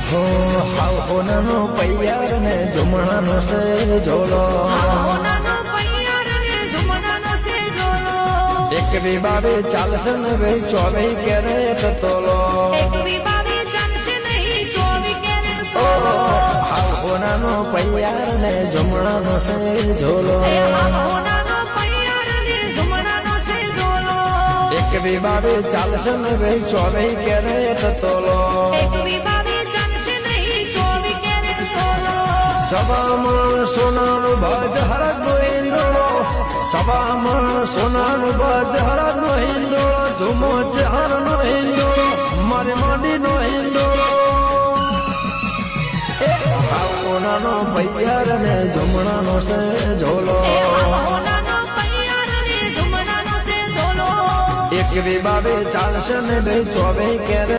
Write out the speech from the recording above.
હો હાવ હોનાનો પૈયાર ને જમણાનો છે ઝોલો એક વી બાવે ચાલશે ને ભાઈ 24 કેરેટ તોલો હાવ હોનાનો પૈયાર ને જમણાનો છે ઝોલો એક વી બાવે ચાલશે ને ભાઈ 24 કેરેટ તોલો સવામાં સોનાનું ભજ હરગનો હિંડોળો સવામાં સોનાનું ભજ હરગનો હિંડોળો ઝુમો ચારનો હિંડોળો મારે માંડીનો હિંડોળો સોનાનો પૈયાર ને જમણાનો છે ઝોલો એક વી બાવે ચાલશે ને 24 કેરેટ